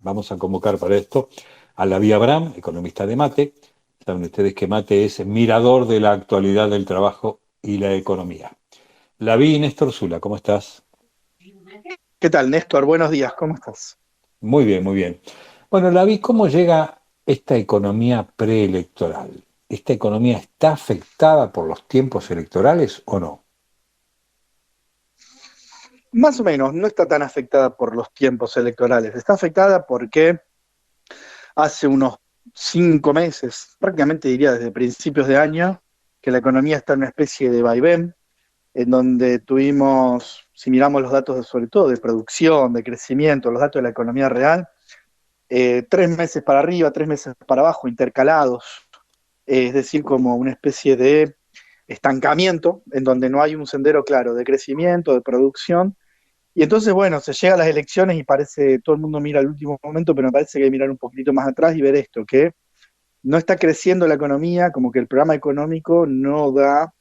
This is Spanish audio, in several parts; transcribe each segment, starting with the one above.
Vamos a convocar para esto a Lavi Abraham, economista de Mate. Saben ustedes que Mate es mirador de la actualidad del trabajo y la economía. Lavi, Néstor Zula, ¿cómo estás? ¿Qué tal, Néstor? Buenos días, ¿cómo estás? Muy bien, muy bien. Bueno, Lavi, ¿cómo llega esta economía preelectoral? ¿Esta economía está afectada por los tiempos electorales o no? Más o menos, no está tan afectada por los tiempos electorales. Está afectada porque hace unos 5 meses, prácticamente diría desde principios de año, que la economía está en una especie de vaivén, en donde tuvimos, si miramos los datos sobre todo de producción, de crecimiento, los datos de la economía real, 3 meses para arriba, 3 meses para abajo, intercalados, es decir, como una especie de estancamiento, en donde no hay un sendero claro de crecimiento, de producción. Y entonces, bueno, se llega a las elecciones y parece, todo el mundo mira al último momento, pero me parece que hay que mirar un poquitito más atrás y ver esto, que no está creciendo la economía, como que el programa económico no da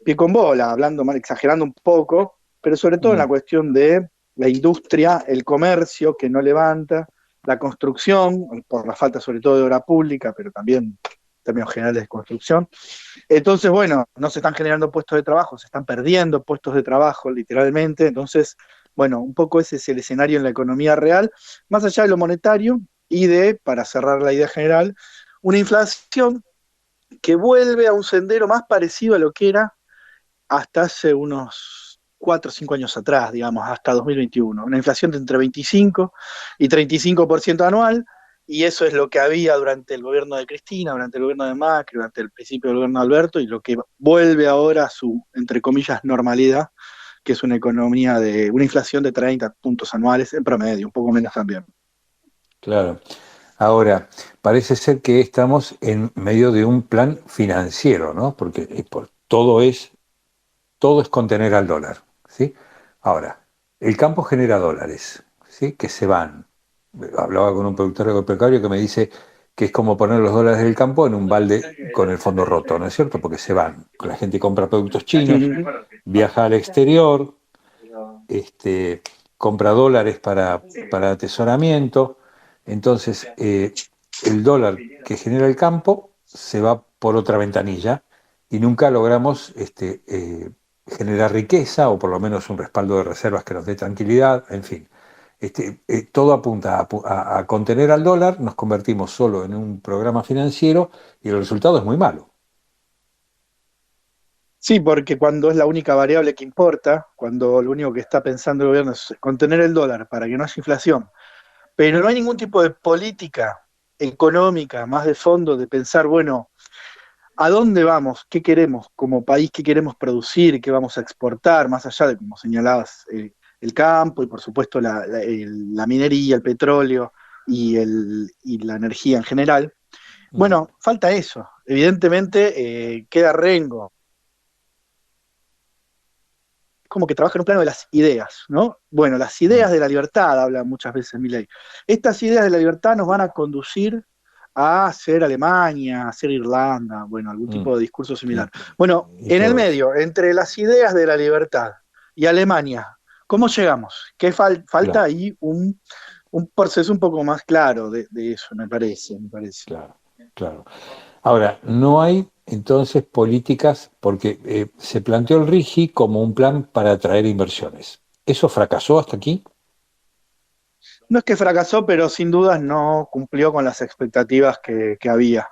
pie con bola, hablando mal, exagerando un poco, pero sobre todo en la Mm, cuestión de la industria, el comercio que no levanta, la construcción, por la falta sobre todo de obra pública, pero también en términos generales de construcción. Entonces, bueno, no se están generando puestos de trabajo, se están perdiendo puestos de trabajo, literalmente. Entonces, bueno, un poco ese es el escenario en la economía real, más allá de lo monetario y de, para cerrar la idea general, una inflación que vuelve a un sendero más parecido a lo que era hasta hace unos 4 o 5 años atrás, digamos, hasta 2021. Una inflación de entre 25 y 35% anual, y eso es lo que había durante el gobierno de Cristina, durante el gobierno de Macri, durante el principio del gobierno de Alberto, y lo que vuelve ahora a su, entre comillas, normalidad, que es una economía de una inflación de 30 puntos anuales en promedio, un poco menos también. claro. Ahora, parece ser que estamos en medio de un plan financiero, ¿no? Porque todo es contener al dólar, ¿sí? Ahora, el campo genera dólares, ¿sí? Que se van. Hablaba con un productor agropecuario que me dice que es como poner los dólares del campo en un balde con el fondo roto, ¿no es cierto? Porque se van. La gente compra productos chinos, viaja al exterior, este, compra dólares para atesoramiento. Entonces, el dólar que genera el campo se va por otra ventanilla y nunca logramos generar riqueza o por lo menos un respaldo de reservas que nos dé tranquilidad, en fin. Todo apunta a contener al dólar, nos convertimos solo en un programa financiero y el resultado es muy malo. Sí, porque cuando es la única variable que importa, cuando lo único que está pensando el gobierno es contener el dólar para que no haya inflación, pero no hay ningún tipo de política económica más de fondo de pensar, bueno, ¿a dónde vamos? ¿Qué queremos como país? ¿Qué queremos producir? ¿Qué vamos a exportar? Más allá de, como señalabas, el campo y por supuesto la minería, el petróleo y la energía en general. Mm, Bueno, falta eso. Evidentemente queda rengo, como que trabaja en un plano de las ideas, ¿no? Bueno, las mm, ideas de la libertad, habla muchas veces Milei. Estas ideas de la libertad nos van a conducir a ser Alemania, a ser Irlanda, bueno, algún mm. tipo de discurso Y, similar. Bueno, y en el todo eso. medio, entre las ideas de la libertad y Alemania, ¿cómo llegamos? ¿Qué falta Claro. ahí un proceso un poco más claro de eso, me parece. Claro, claro. Ahora, no hay entonces políticas, porque se planteó el RIGI como un plan para atraer inversiones. ¿Eso fracasó hasta aquí? No es que fracasó, pero sin dudas no cumplió con las expectativas que había.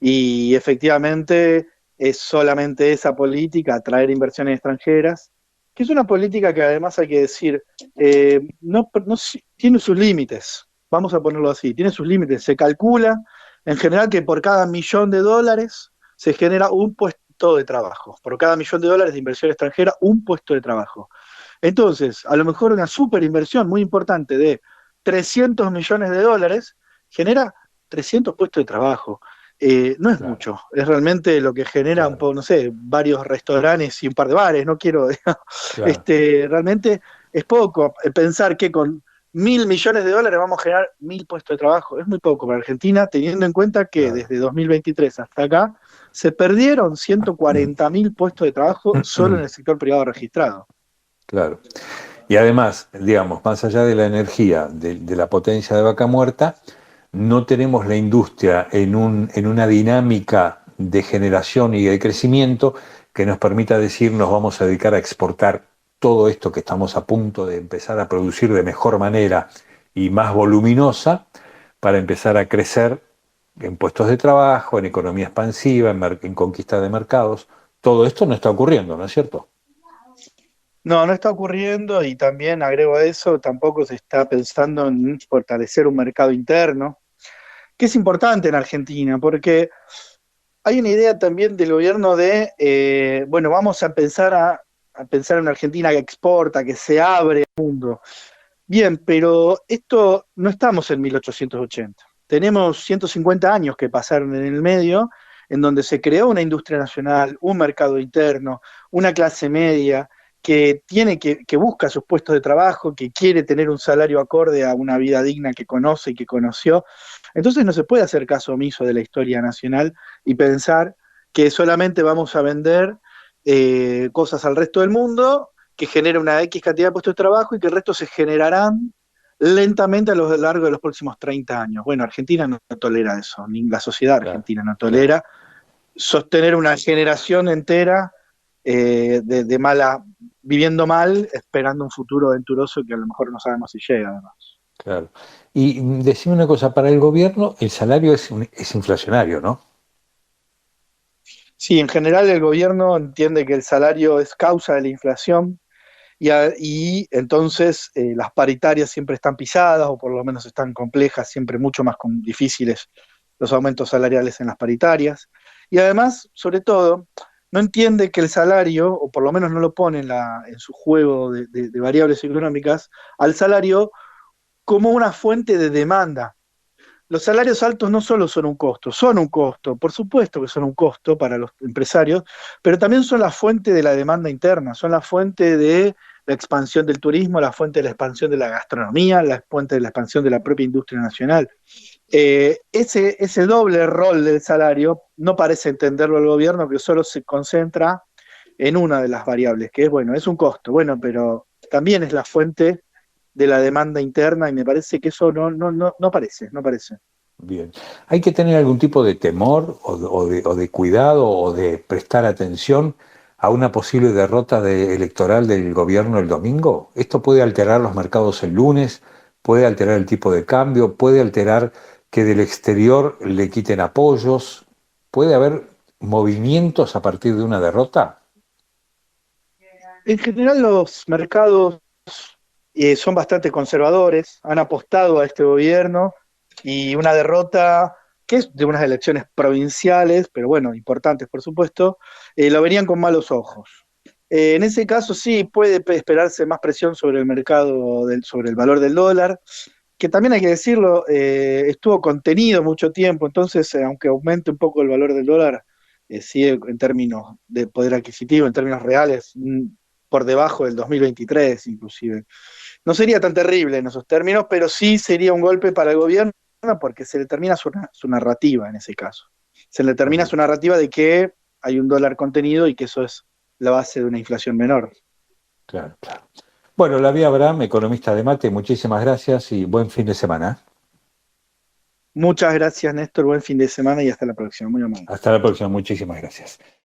Y efectivamente es solamente esa política, atraer inversiones extranjeras, que es una política que además hay que decir, tiene sus límites, vamos a ponerlo así, tiene sus límites. Se calcula en general que por cada $1.000.000 se genera un puesto de trabajo, por cada $1.000.000 de inversión extranjera, un puesto de trabajo. Entonces, a lo mejor una super inversión muy importante de $300 millones genera 300 puestos de trabajo. No es Claro, mucho, es realmente lo que genera un claro, poco, no sé, varios restaurantes y un par de bares, no quiero, claro, realmente es poco. Pensar que con $1.000 millones vamos a generar 1.000 puestos de trabajo, es muy poco para Argentina, teniendo en cuenta que claro. desde 2023 hasta acá se perdieron 140.000 puestos de trabajo solo en el sector privado registrado. Claro. Y además, digamos, más allá de la energía, de la potencia de Vaca Muerta, no tenemos la industria en una dinámica de generación y de crecimiento que nos permita decir nos vamos a dedicar a exportar todo esto que estamos a punto de empezar a producir de mejor manera y más voluminosa para empezar a crecer en puestos de trabajo, en economía expansiva, en conquista de mercados. Todo esto no está ocurriendo, ¿no es cierto? No, no está ocurriendo y también agrego a eso, tampoco se está pensando en fortalecer un mercado interno, que es importante en Argentina, porque hay una idea también del gobierno de, bueno, vamos a pensar en una Argentina que exporta, que se abre al mundo. Bien, pero esto no estamos en 1880. Tenemos 150 años que pasaron en el medio, en donde se creó una industria nacional, un mercado interno, una clase media que busca sus puestos de trabajo, que quiere tener un salario acorde a una vida digna que conoce y que conoció. Entonces no se puede hacer caso omiso de la historia nacional y pensar que solamente vamos a vender cosas al resto del mundo que genera una X cantidad de puestos de trabajo y que el resto se generarán lentamente a lo largo de los próximos 30 años. Bueno, Argentina no tolera eso, ni la sociedad Claro, argentina no claro. tolera sostener una generación entera de mala, viviendo mal, esperando un futuro venturoso que a lo mejor no sabemos si llega, además. Claro. Y decime una cosa, para el gobierno el salario es inflacionario, ¿no? Sí, en general el gobierno entiende que el salario es causa de la inflación y entonces las paritarias siempre están pisadas o por lo menos están complejas, siempre mucho más difíciles los aumentos salariales en las paritarias. Y además, sobre todo, no entiende que el salario, o por lo menos no lo pone en su juego de variables económicas, al salario como una fuente de demanda. Los salarios altos no solo son un costo, por supuesto que son un costo para los empresarios, pero también son la fuente de la demanda interna, son la fuente de la expansión del turismo, la fuente de la expansión de la gastronomía, la fuente de la expansión de la propia industria nacional. Ese doble rol del salario no parece entenderlo el gobierno, que solo se concentra en una de las variables, que es, bueno, es un costo, bueno, pero también es la fuente de la demanda interna y me parece que eso no parece, no parece. Bien. ¿Hay que tener algún tipo de temor o de cuidado o de prestar atención a una posible derrota electoral del gobierno el domingo? ¿Esto puede alterar los mercados el lunes? ¿Puede alterar el tipo de cambio? ¿Puede alterar que del exterior le quiten apoyos? ¿Puede haber movimientos a partir de una derrota? En general los mercados son bastante conservadores, han apostado a este gobierno y una derrota que es de unas elecciones provinciales, pero bueno, importantes por supuesto, lo verían con malos ojos. En ese caso sí puede esperarse más presión sobre el mercado, sobre el valor del dólar, que también hay que decirlo, estuvo contenido mucho tiempo, entonces aunque aumente un poco el valor del dólar, sigue en términos de poder adquisitivo, en términos reales, por debajo del 2023 inclusive. No sería tan terrible en esos términos, pero sí sería un golpe para el gobierno porque se le termina su narrativa en ese caso. Se le termina su narrativa de que hay un dólar contenido y que eso es la base de una inflación menor. Claro, claro. Bueno, la vi Abraham, economista de Mate, muchísimas gracias y buen fin de semana. Muchas gracias, Néstor. Buen fin de semana y hasta la próxima. Muy amable. Hasta la próxima, muchísimas gracias.